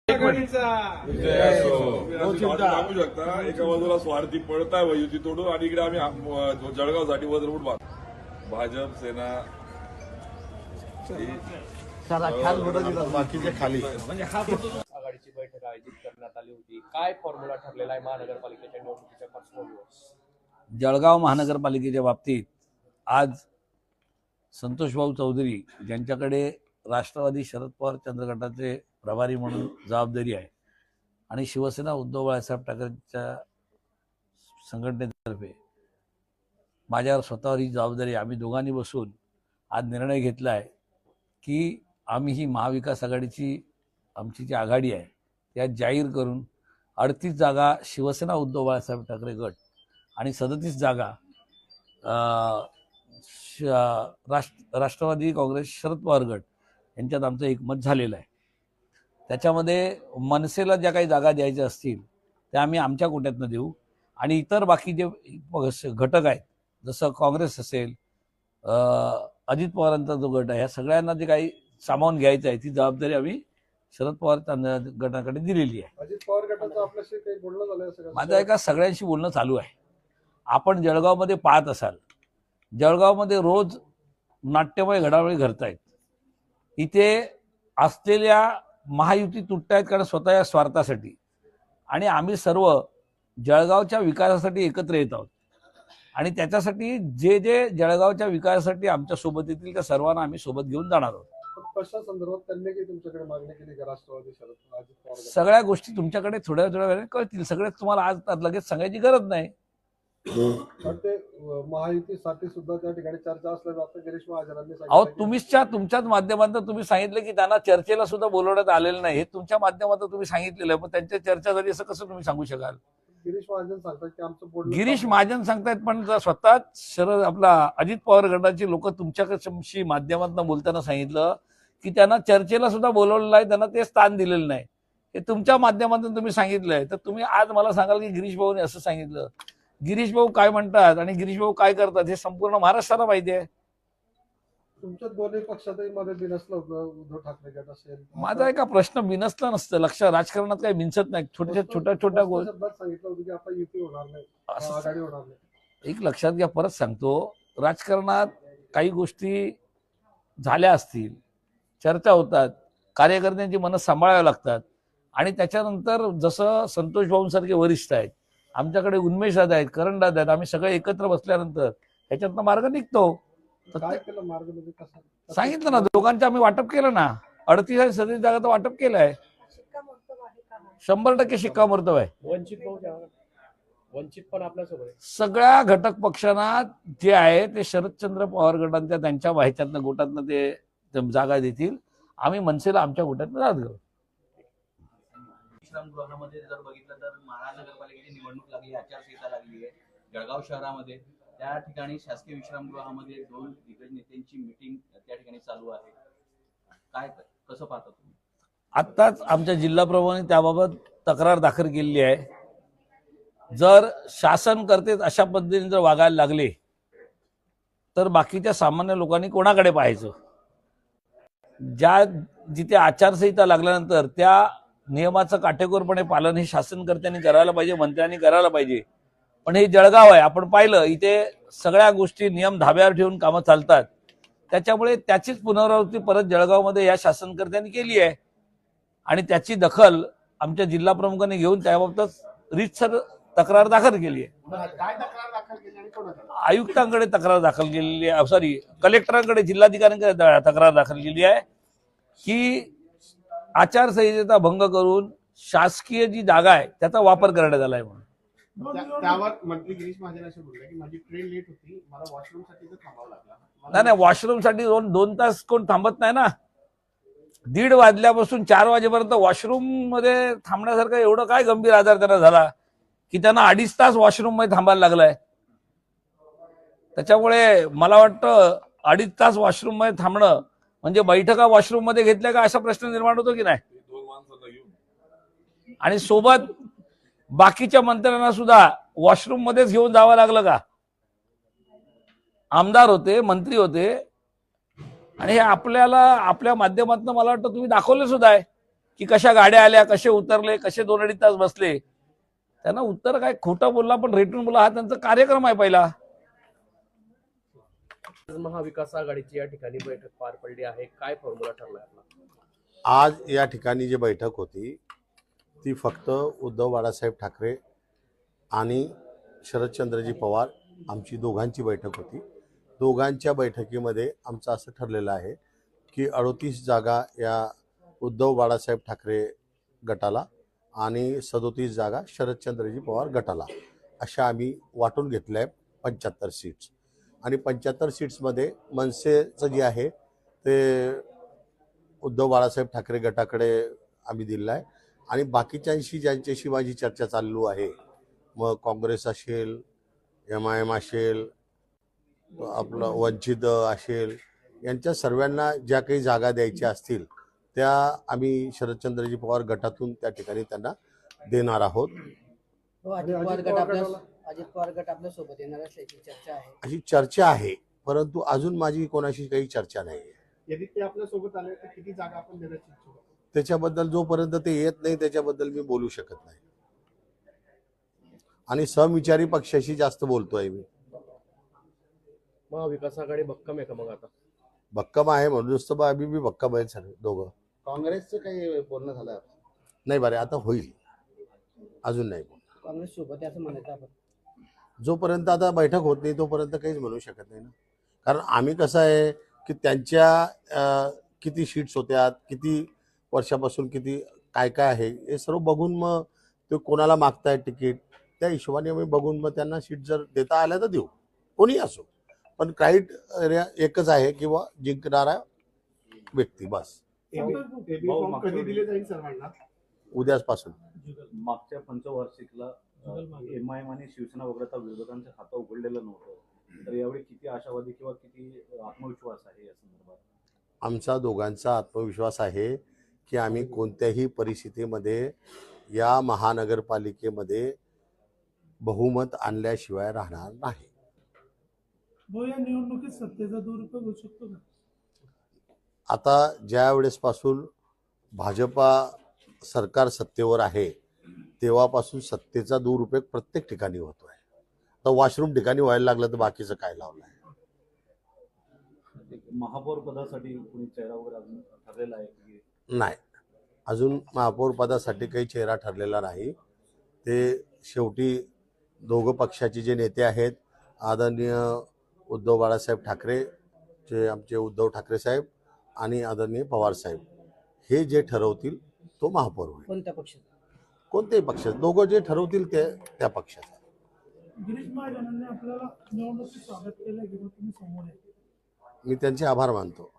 सांगू शकता एका बाजूला स्वार्थी पळताय युती तोडून आणि इकडे आम्ही जळगावसाठी वजरमुठ बांधतो भाजप सेना बाकीचे खाली म्हणजे हा आघाडीची बैठक आयोजित करण्यात आली होती. काय फॉर्म्युला ठरलेला आहे महानगरपालिकेच्या निवडणुकीच्या पार्श्वभूमीवर? जळगाव महानगरपालिकेच्या बाबतीत आज संतोष भाऊ चौधरी ज्यांच्याकडे राष्ट्रवादी शरद पवार चंद्र गटाचे प्रभारी म्हणून जबाबदारी आहे आणि शिवसेना उद्धव बाळासाहेब ठाकरेंच्या संघटनेतर्फे माझ्यावर स्वतःवर ही जबाबदारी आम्ही दोघांनी बसून आज निर्णय घेतला आहे की आम्ही ही महाविकास आघाडीची आमची जी आघाडी आहे त्यात जाहीर करून 38 जागा शिवसेना उद्धव बाळासाहेब ठाकरे गट आणि 37 जागा राष्ट्रवादी काँग्रेस शरद पवार गट यांच्यात आमचं एकमत झालेलं आहे. त्याच्यामध्ये मनसेला ज्या काही जागा द्यायच्या असतील त्या आम्ही आमच्या कोट्यातनं देऊ आणि इतर बाकी जे घटक आहेत जसं काँग्रेस असेल अजित पवारांचा जो गट आहे ह्या सगळ्यांना जे काही सामावून घ्यायचं आहे ती जबाबदारी आम्ही शरद पवार गटाकडे दिलेली आहे. अजित पवार गटाचं आपल्याशी काही बोलणं झालं? माझं एका सगळ्यांशी बोलणं चालू आहे. आपण जळगावमध्ये पाहत असाल जळगावमध्ये रोज नाट्यमय घडामोडी घडतायत. इथे असलेल्या महायुती तुटतायत कारण स्वतःच्या स्वार्थासाठी आणि आम्ही सर्व जळगावच्या विकासासाठी एकत्र येत आहोत आणि त्याच्यासाठी जे जे जळगावच्या विकासासाठी आमच्या सोबत येतील त्या सर्वांना आम्ही सोबत घेऊन जाणार आहोत. कशा संदर्भात त्यांनी काही तुमच्याकडे मागणी केली का? राष्ट्रवादी शरद पवार सगळ्या गोष्टी तुमच्याकडे थोड्या थोड्या वेळाने कळतील. सगळ्याच तुम्हाला आज लगेच सांगायची गरज नाही. ते महायुतीसाठी सुद्धा त्या ठिकाणी चर्चा असल्याचं आता गिरीश महाजनांनी अहो सांगितलं. तुमच्याच माध्यमातून तुम्ही सांगितलं की त्यांना चर्चेला सुद्धा बोलवण्यात आलेलं नाही. हे तुमच्या माध्यमातून तुम्ही सांगितलेलं आहे पण त्यांच्या चर्चा झाली असं कसं तुम्ही सांगू शकाल? गिरीश महाजन सांगतात की आमचं बोलणं गिरीश महाजन सांगतायत पण स्वतः शरद अजित पवार गटाचे लोक तुमच्याशी माध्यमातून बोलताना सांगितलं की त्यांना चर्चेला सुद्धा बोलवलेलं आहे, त्यांना ते स्थान दिलेलं नाही. हे तुमच्या माध्यमातून तुम्ही सांगितलंय तर तुम्ही आज मला सांगाल की गिरीश भाऊने असं सांगितलं. गिरीश भाऊ काय म्हणतात आणि गिरीश भाऊ काय करतात हे संपूर्ण महाराष्ट्राला माहिती आहे. तुमच्या दोन्ही पक्षातही मध्ये बिनसलं होतं उद्धव ठाकरे गट असेल. माझा एका प्रश्न बिनसला नसतं. लक्ष राजकारणात काही बिनसत नाही. छोट्या छोट्या शब्दात सांगितलं होतं की आता युती होणार नाही, आघाडी होणार नाही. एक लक्षात घ्या, परत सांगतो, राजकारणात काही गोष्टी झाल्या असतील, चर्चा होतात, कार्यकर्त्यांची मनं सांभाळावी लागतात आणि त्याच्यानंतर जसं संतोष भाऊंसारखे वरिष्ठ आहेत, आमच्याकडे उन्मेष दादा आहेत, करण दादा आहेत, आम्ही सगळे एकत्र बसल्यानंतर त्याच्यातनं मार्ग निघतो. काय केलं मार्ग म्हणजे कसं सांगितलं ना, दोघांचं आम्ही वाटप केलं ना. 38 आणि 37 जागा तर वाटप केलं आहे. 100% शिक्कामोर्तब आहे. वंचित पण आपल्यासोबत सगळ्या घटक पक्षांना जे आहे ते शरदचंद्र पवार गटांच्या त्यांच्या ह्याच्यातनं गोटातनं ते जागा देतील. आम्ही मनसेला आमच्या गोटातनं जात घेऊ. विश्रामगृहामध्ये जर बघितलं तर महानगरपालिकेची निवडणूक लागली, आचारसंहिता लागली आहे जळगाव शहरामध्ये. त्या ठिकाणी शासकीय विश्रामगृहामध्ये 2 दिग्गज नेत्यांची मीटिंग त्या ठिकाणी चालू आहे. काय कसं पाहता तुम्ही? आत्ताच आमच्या जिल्हा प्रमुखांनी त्याबाबत तक्रार दाखल केलेली आहे. जर शासन करतेच अशा पद्धतीने जर वागायला लागले तर बाकीच्या सामान्य लोकांनी कोणाकडे पाहायचं? जिथे आचारसंहिता लागल्यानंतर त्या नियमाचं काटेकोरपणे पालन हे शासनकर्त्यांनी करायला पाहिजे, मंत्र्यांनी करायला पाहिजे. पण हे जळगाव आहे, आपण पाहिलं इथे सगळ्या गोष्टी नियम धाब्यावर ठेवून कामं चालतात. त्याच्यामुळे त्याचीच पुनरावृत्ती परत जळगावमध्ये या शासनकर्त्यांनी केली आहे आणि त्याची दखल आमच्या जिल्हा प्रमुखांनी घेऊन त्याबाबत रीतसर तक्रार दाखल केली आहे. आयुक्तांकडे तक्रार दाखल केलेली आहे, सॉरी कलेक्टरांकडे, जिल्हाधिकाऱ्यांकडे तक्रार दाखल केली आहे की आचारसंहितेचा भंग करून शासकीय जी जागा आहे त्याचा वापर करण्यात आलाय म्हणून. त्यावर मंत्री गिरीश महाजन असे बोलले की माझी ट्रेन लेट होती, मला वॉशरूमसाठी थांबावं लागलं. नाही, वॉशरूमसाठी 2 तास कोण थांबत नाही ना. 1:30 वाजल्यापासून 4 वाजेपर्यंत वॉशरूम मध्ये थांबण्यासारखं एवढं काय गंभीर आजार त्यांना झाला की त्यांना 2.5 तास वॉशरूम मध्ये थांबायला लागलाय. त्याच्यामुळे मला वाटतं 2.5 तास वॉशरूम मध्ये थांबणं म्हणजे बैठका वॉशरूम मध्ये घेतल्या का असा प्रश्न निर्माण होतो की नाही. आणि सोबत बाकीच्या मंत्र्यांना सुद्धा वॉशरूम मध्येच घेऊन जावं लागलं का? आमदार होते, मंत्री होते आणि हे आपल्याला आपल्या माध्यमातून मला वाटतं तुम्ही दाखवले सुद्धा आहे की कशा गाड्या आल्या, कसे उतरले, कसे 2-2.5 तास बसले. त्यांना उत्तर काय, खोटं बोलला पण रेटून बोला, हा त्यांचा कार्यक्रम आहे पहिला. आज महाविकास आघाडीची या ठिकाणी बैठक पार पडली आहे. काय फॉर्म्युला ठरलाय आपला? आज या ठिकाणी जी बैठक होती ती फक्त उद्धव बाळासाहेब ठाकरे आणि शरदचंद्रजी पवार आमची दोघांची बैठक होती. दोघांच्या बैठकीमध्ये आमचं असं ठरलेलं आहे की 38 जागा या उद्धव बाळासाहेब ठाकरे गटाला आणि 37 जागा शरदचंद्रजी पवार गटाला अशा आम्ही वाटून घेतल्या आहे 75 सीट्स. आणि 75 सीट्समध्ये मनसेचं जे आहे ते उद्धव बाळासाहेब ठाकरे गटाकडे आम्ही दिलं आहे. आणि बाकीच्यांशी ज्यांच्याशी माझी चर्चा चालू आहे, मग काँग्रेस असेल, MIM असेल, आपलं वंचित असेल, यांच्या सर्वांना ज्या काही जागा द्यायच्या असतील त्या आम्ही शरदचंद्रजी पवार गटातून त्या ठिकाणी त्यांना देणार आहोत. अजित पवार गट आपल्या सोबत येणार असल्याची चर्चा आहे. अशी चर्चा आहे, परंतु अजून माझी कोणाशी काही चर्चा नाही आहे. यदि ते आपल्या सोबत आले तर किती जागा आपण देण्याची इच्छुक आहोत? त्याच्याबद्दल जोपर्यंत ते येत नाही त्याच्याबद्दल मी बोलू शकत नाही. आणि समविचारी पक्षाशी जास्त बोलतोय मी. महाविकास आघाडी भक्कम आहे का मग आता? भक्कम आहे म्हणूनच तर आम्ही बी भक्कम आहे सगळे दोघं. काँग्रेसचं काही बोलणं झालं? नाही बरे, आता होईल, अजून नाही. काँग्रेस सोबत आहे असं म्हणायचं आपण. जोपर्यंत आता बैठक होत नाही तोपर्यंत काहीच म्हणू शकत नाही ना. कारण आम्ही कसं आहे की त्यांच्या किती सीट्स होत्या, किती वर्षापासून किती काय काय आहे हे सर्व बघून मग ते कोणाला मागताय तिकीट त्या हिशोबाने आम्ही बघून मग त्यांना सीट जर देता आल्या तर देऊ, कोणी असो. पण क्रायटेरिया एकच आहे किंवा जिंकणारा व्यक्ती बस. फॉर्म कधी दिले जाईल सर्वांना? उद्यापासून. मागच्या पंचवार्षिकला MIM आणि शिवसेना वगळता विरोधकांचं खातं उघडलेलं नव्हतं, तर यावेळी किती आशावादी किंवा किती आत्मविश्वास आहे या संदर्भात? आमचा दोघांचा आत्मविश्वास आहे की आम्ही कोणत्याही परिस्थितीमध्ये या महानगरपालिकेमध्ये बहुमत आणल्याशिवाय राहणार नाही. या निवडणुकीत सत्तेचा दुरुपयोग होऊ शकतो का? आता ज्या वेळेसपासून भाजपा सरकार सत्तेवर आहे तेव्हापासून सत्तेचा दुरुपयोग प्रत्येक ठिकाणी होतोय. आता वॉशरूम ठिकाणी व्हायला लागलं तर बाकीचं काय लावलं आहे? महापौर पदासाठी कोणी चेहरा वगैरे अजून ठरलेला आहे की नाही, अजून महापौर पदासाठी काही चेहरा ठरलेला नाही. ते शेवटी दोघं पक्षाचे जे नेते आहेत, आदरणीय उद्धव बाळासाहेब ठाकरे जे आमचे उद्धव ठाकरे साहेब आणि आदरणीय पवार साहेब, हे जे ठरवतील तो महापौर होईल. कोणत्या पक्षात? कोणत्याही पक्षात, दोघं जे ठरवतील ते त्या पक्षात. गिरीश महाजनांनी आपल्याला निवडणुकीत स्वागत केलं किंवा तुम्ही समोर आहे. मी त्यांचे आभार मानतो.